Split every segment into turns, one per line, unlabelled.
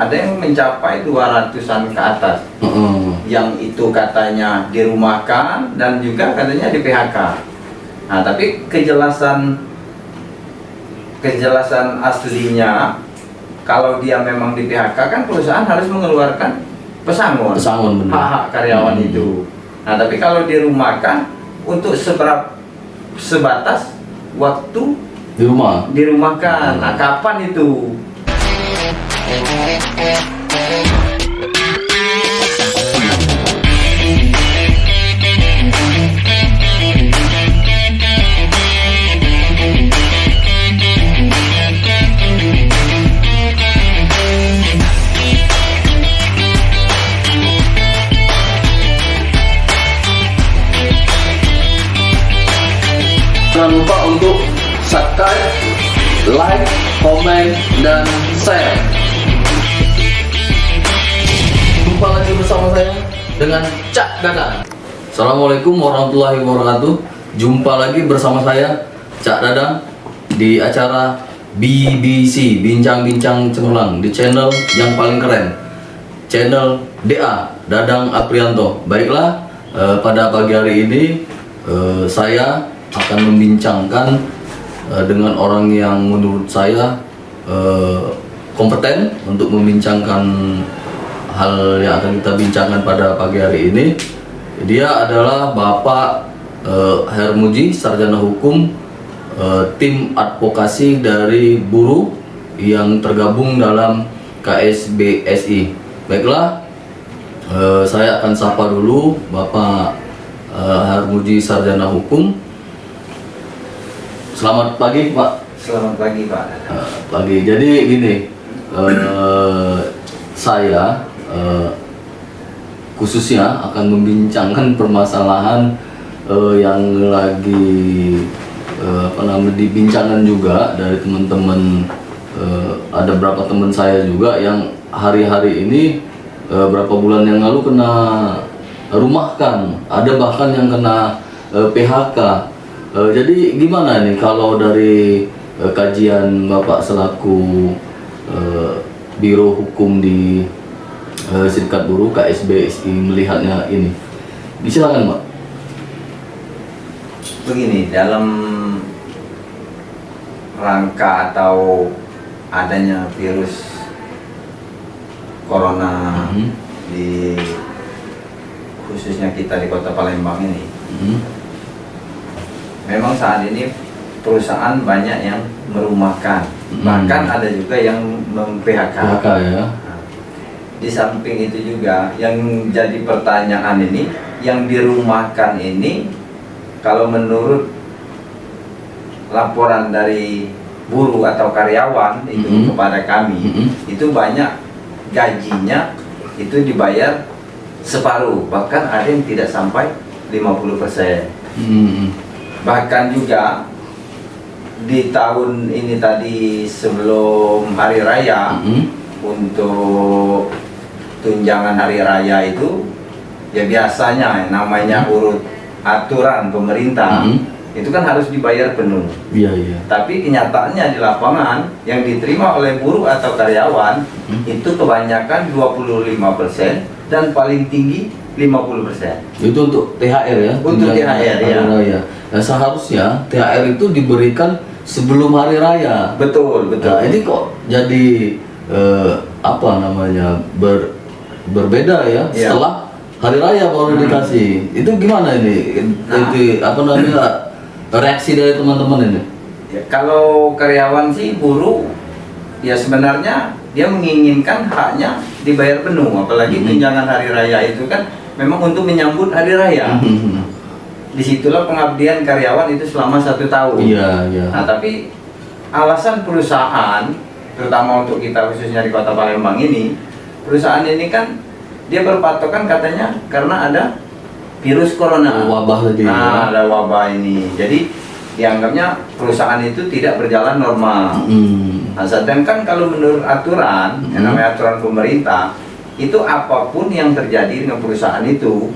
Ada yang mencapai 200-an ke atas. Yang itu katanya dirumahkan dan juga katanya di PHK. Nah, tapi kejelasan aslinya, kalau dia memang di PHK kan perusahaan harus mengeluarkan pesangon hak-hak karyawan itu. Nah, tapi kalau dirumahkan untuk sebatas waktu dirumahkan. Nah, kapan itu?
Jangan lupa untuk subscribe, like, komen, dan share. Jumpa lagi bersama saya dengan Cak Dadang. Assalamualaikum warahmatullahi wabarakatuh. Jumpa lagi bersama saya Cak Dadang di acara BBC Bincang-Bincang Cemerlang, di channel yang paling keren, channel DA Dadang Aprianto. Baiklah, pada pagi hari ini saya akan membincangkan dengan orang yang menurut saya kompeten untuk membincangkan hal yang akan kita bincangkan pada pagi hari ini. Dia adalah Bapak Hermuji, sarjana hukum, tim advokasi dari buruh yang tergabung dalam KSBSI. Baiklah, saya akan sapa dulu Bapak Hermuji, sarjana hukum. Selamat pagi, Pak.
Selamat pagi, Pak.
Pagi. Jadi gini, saya khususnya akan membincangkan permasalahan yang lagi dibincangkan juga dari teman-teman. Ada beberapa teman saya juga yang hari-hari ini berapa bulan yang lalu kena rumahkan, ada bahkan yang kena PHK. Jadi gimana nih kalau dari kajian Bapak selaku Biro Hukum di Serikat Buruh KSBSI melihatnya ini? Silakan, Pak.
Begini, dalam rangka atau adanya virus corona di khususnya kita di Kota Palembang ini, memang saat ini perusahaan banyak yang merumahkan, bahkan ada juga yang mem-PHK.
Ya.
Di samping itu juga yang jadi pertanyaan ini, yang dirumahkan ini, kalau menurut laporan dari buruh atau karyawan itu kepada kami, itu banyak gajinya itu dibayar separuh, bahkan ada yang tidak sampai 50%. Bahkan juga di tahun ini tadi sebelum hari raya, untuk tunjangan hari raya itu ya biasanya namanya urut aturan pemerintah, itu kan harus dibayar penuh.
Iya.
Tapi kenyataannya di lapangan yang diterima oleh buruh atau karyawan itu kebanyakan 25% dan paling tinggi 50%.
Itu untuk THR ya?
Untuk THR ya.
Nah, seharusnya THR itu diberikan sebelum hari raya.
Betul.
Nah, ini kok jadi berbeda ya? Setelah hari raya baru dikasih. Itu gimana ini? Reaksi dari teman-teman ini?
Ya, kalau karyawan sih, buruh ya sebenarnya dia menginginkan haknya dibayar penuh, apalagi tunjangan hari raya itu kan memang untuk menyambut hari raya. Disitulah pengabdian karyawan itu selama 1 tahun.
Iya.
Nah, tapi alasan perusahaan, terutama untuk kita khususnya di Kota Palembang ini, perusahaan ini kan dia berpatokan katanya karena ada virus corona,
wabah tadi.
Nah, ada wabah ini, jadi dianggapnya perusahaan itu tidak berjalan normal. Nah, sedangkan kalau menurut aturan, yang namanya aturan pemerintah, itu apapun yang terjadi dengan perusahaan itu,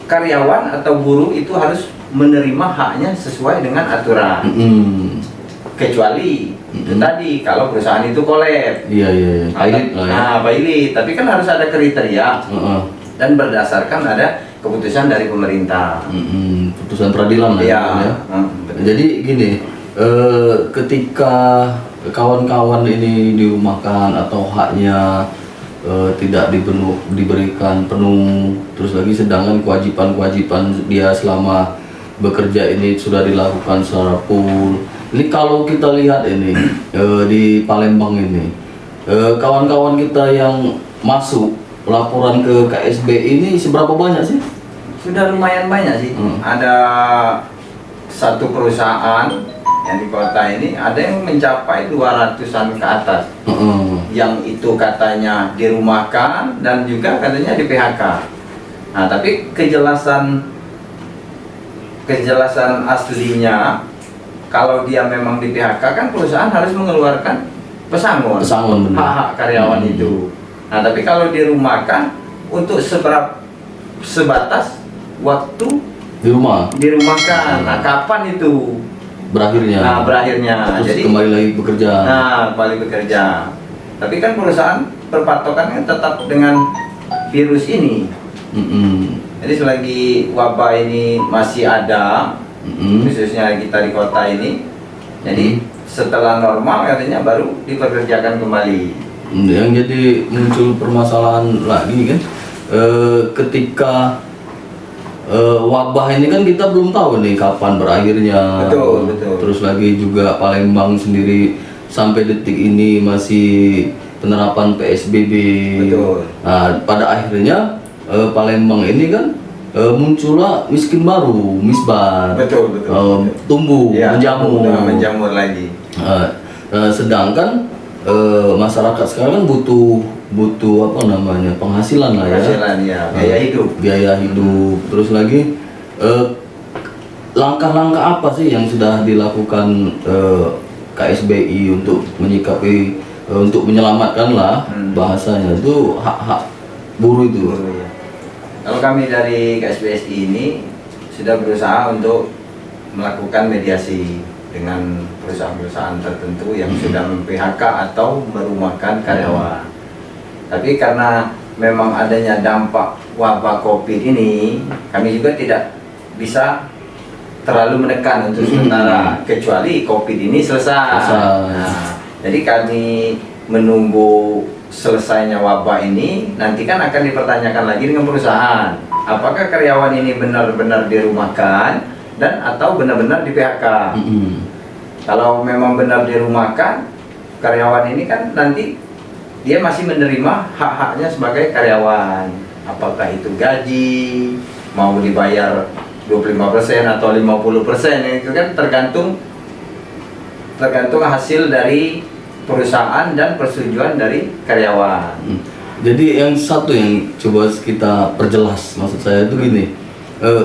karyawan atau buruh itu harus menerima haknya sesuai dengan aturan. Kecuali Itu tadi kalau perusahaan itu kolab.
Iya. Pilot lah ya.
Nah, pilot, tapi kan harus ada kriteria dan berdasarkan ada keputusan dari pemerintah.
Putusan peradilan lah
Iya.
ya.
Betul.
Jadi gini, ketika kawan-kawan ini dirumahkan atau haknya tidak diberikan penuh, terus lagi sedangkan kewajiban dia selama bekerja ini sudah dilakukan secara full. Ini kalau kita lihat ini di Palembang ini, kawan-kawan kita yang masuk laporan ke KSB ini seberapa banyak sih?
Sudah lumayan banyak sih. Ada satu perusahaan yang di kota ini ada yang mencapai 200-an ke atas. Yang itu katanya dirumahkan dan juga katanya di PHK. Nah, tapi kejelasan aslinya kalau dia memang di PHK kan perusahaan harus mengeluarkan pesangon hak-hak karyawan itu. Nah, tapi kalau dirumahkan untuk sebatas waktu dirumahkan. Nah, kapan itu
berakhirnya?
Nah, berakhirnya.
Terus
jadi
kembali lagi bekerja.
Nah, kembali bekerja. Tapi kan perusahaan berpatokannya tetap dengan virus ini. Jadi selagi wabah ini masih ada, khususnya kita di kota ini, jadi setelah normal katanya baru dipekerjakan kembali.
Yang jadi muncul permasalahan lagi kan, ketika wabah ini kan kita belum tahu nih kapan berakhirnya.
Betul.
Terus lagi juga Palembang sendiri sampai detik ini masih penerapan PSBB.
Betul.
Nah, pada akhirnya Palembang ini kan muncullah miskin baru, misbar.
Betul.
Tumbuh,
Ya,
menjamur
lagi.
Sedangkan masyarakat sekarang kan butuh apa namanya, penghasilan lah ya.
Penghasilan ya,
biaya hidup. Terus lagi langkah-langkah apa sih yang sudah dilakukan KSBI untuk menyikapi untuk menyelamatkan lah bahasanya itu hak-hak buruh itu.
Ya. Kalau kami dari KSBSI ini sudah berusaha untuk melakukan mediasi dengan perusahaan-perusahaan tertentu yang sudah mem-PHK atau merumahkan karyawan. Tapi karena memang adanya dampak wabah COVID ini, kami juga tidak bisa terlalu menekan untuk sementara, kecuali COVID ini selesai. Nah, jadi kami menunggu selesainya wabah ini, nanti kan akan dipertanyakan lagi dengan perusahaan, apakah karyawan ini benar-benar dirumahkan dan atau benar-benar di PHK. Kalau memang benar dirumahkan, karyawan ini kan nanti dia masih menerima hak-haknya sebagai karyawan. Apakah itu gaji, mau dibayar 25% atau 50%, itu kan tergantung hasil dari perusahaan dan persetujuan dari karyawan.
Jadi yang satu yang coba kita perjelas, maksud saya itu gini,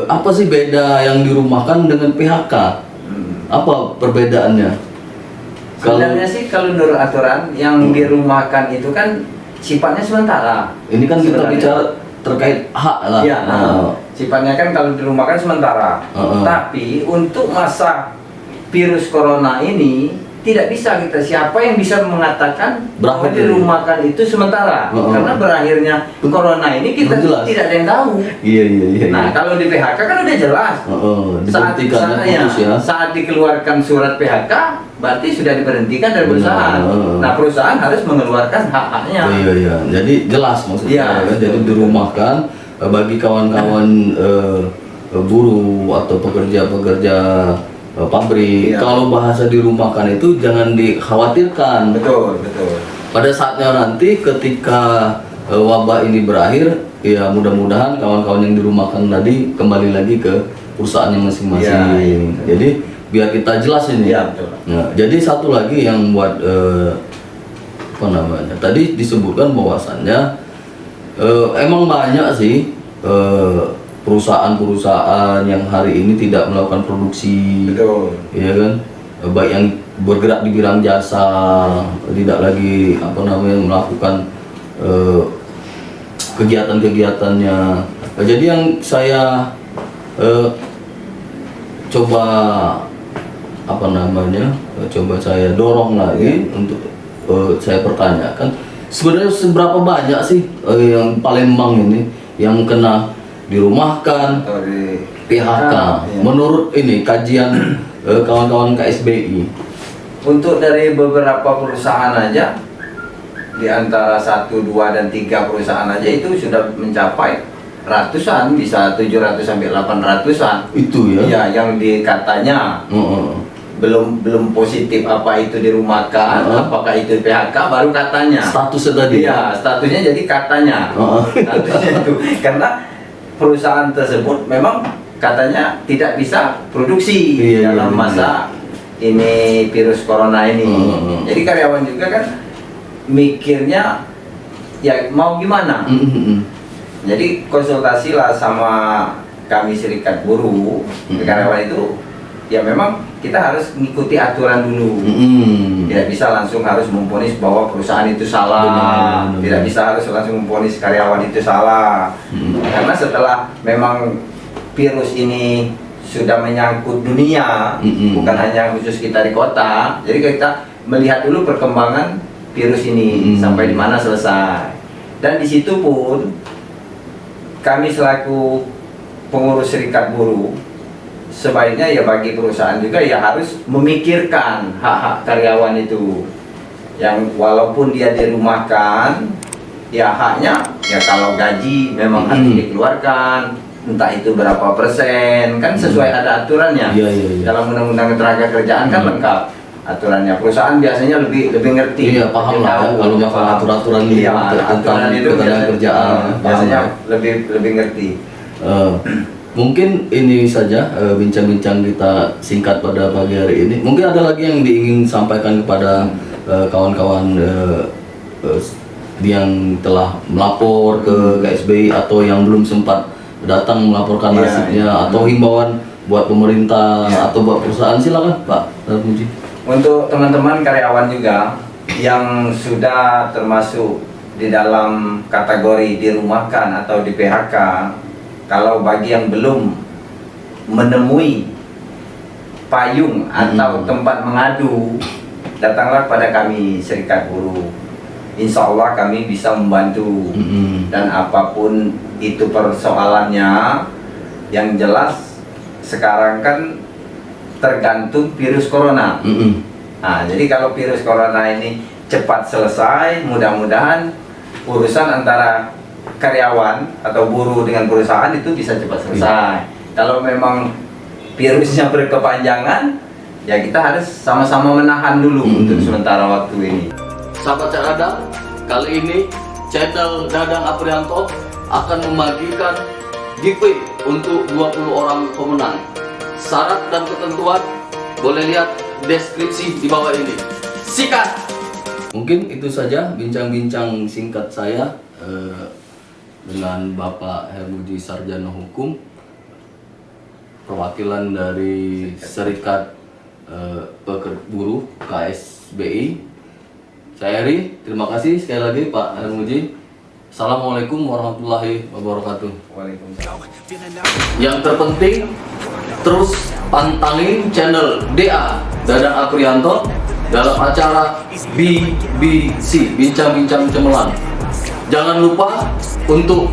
apa sih beda yang dirumahkan dengan PHK? Apa perbedaannya?
Sebenarnya sih kalau menurut aturan yang dirumahkan itu kan sifatnya sementara.
Ini kan kita bicara terkait hak lah.
Ya, sifatnya kan kalau dirumahkan sementara. Tapi untuk masa virus corona ini tidak bisa siapa yang bisa mengatakan bahwa dirumahkan itu sementara. Karena berakhirnya corona ini kita tidak ada yang tahu.
Iya.
Nah, kalau di PHK kan udah jelas. Saat dikeluarkan surat PHK berarti sudah diberhentikan dari perusahaan. Nah, perusahaan harus mengeluarkan hak-haknya.
Iya. Jadi jelas maksudnya. Jadi dirumahkan bagi kawan-kawan buruh atau pekerja-pekerja pabrik. Kalau bahasa dirumahkan itu jangan dikhawatirkan.
Betul.
Pada saatnya nanti ketika wabah ini berakhir, ya mudah-mudahan kawan-kawan yang dirumahkan tadi kembali lagi ke perusahaannya masing-masing. Jadi biar kita jelas ini.
Betul.
Nah, jadi satu lagi yang buat apa namanya? Tadi disebutkan bahwasannya emang banyak sih perusahaan-perusahaan yang hari ini tidak melakukan produksi.
Betul.
Iya kan? Baik yang bergerak di bidang jasa, tidak lagi apa namanya melakukan kegiatan-kegiatannya. Jadi yang saya coba apa namanya, coba saya dorong lagi untuk saya pertanyakan sebenarnya seberapa banyak sih yang Palembang ini yang kena dirumahkan,
Atau di
PHK
ya.
menurut ini kajian kawan-kawan KSBI.
Untuk dari beberapa perusahaan aja, di antara 1, 2, dan 3 perusahaan aja itu sudah mencapai ratusan, bisa 700 sampai 800-an.
Itu ya.
Ya, yang dikatanya belum positif apa itu dirumahkan, apakah itu PHK, baru katanya.
Statusnya tadi.
Iya, statusnya jadi katanya. Statusnya itu karena perusahaan tersebut memang katanya tidak bisa produksi dalam masa ini virus corona ini. Jadi karyawan juga kan mikirnya ya mau gimana. Jadi konsultasilah sama kami serikat buruh, karyawan itu ya memang kita harus mengikuti aturan dulu. Tidak bisa langsung harus memvonis bahwa perusahaan itu salah. Tidak bisa harus langsung memvonis karyawan itu salah. Karena setelah memang virus ini sudah menyangkut dunia, bukan hanya khusus kita di kota. Jadi kita melihat dulu perkembangan virus ini sampai di mana selesai. Dan di situ pun kami selaku pengurus serikat buruh sebaiknya ya bagi perusahaan juga ya harus memikirkan hak-hak karyawan itu, yang walaupun dia dirumahkan ya haknya ya kalau gaji memang harus dikeluarkan, entah itu berapa persen kan sesuai ada aturannya. Dalam undang-undang tenaga kerjaan kan lengkap aturannya. Perusahaan biasanya lebih ngerti.
Iya, paham lah ya, kalau masalah aturan
iya,
tentang ketenaga kerjaan
biasanya lebih ngerti.
Mungkin ini saja bincang-bincang kita singkat pada pagi hari ini. Mungkin ada lagi yang diingin sampaikan kepada kawan-kawan yang telah melapor ke KSBI atau yang belum sempat datang melaporkan nasibnya, atau himbauan buat pemerintah atau buat perusahaan. Silakan Pak Tarmuji.
Untuk teman-teman karyawan juga yang sudah termasuk di dalam kategori dirumahkan atau di PHK, kalau bagi yang belum menemui payung atau tempat mengadu, datanglah pada kami serikat buruh. Insya Allah kami bisa membantu. Dan apapun itu persoalannya, yang jelas sekarang kan tergantung virus corona. Nah, jadi kalau virus corona ini cepat selesai, mudah-mudahan urusan antara karyawan atau buruh dengan perusahaan itu bisa cepat selesai. Kalau memang virusnya berkepanjangan, ya kita harus sama-sama menahan dulu untuk sementara waktu ini.
Sahabat Cak Dadang, kali ini channel Dadang Aprianto akan membagikan giveaway untuk 20 orang pemenang. Syarat dan ketentuan boleh lihat deskripsi di bawah ini. Sikat! Mungkin itu saja bincang-bincang singkat saya dengan Bapak Hermuji Sarjana Hukum, perwakilan dari Serikat Buruh KSBI. Saya Eri, terima kasih sekali lagi Pak Hermuji. Assalamualaikum warahmatullahi wabarakatuh.
Waalaikumsalam.
Yang terpenting, terus pantangin channel DA Dadang Aprianto dalam acara BBC Bincang-Bincang Cemerlang. Jangan lupa untuk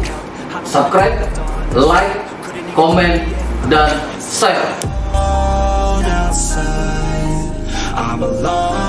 subscribe, like, komen, dan share.
I'm alone.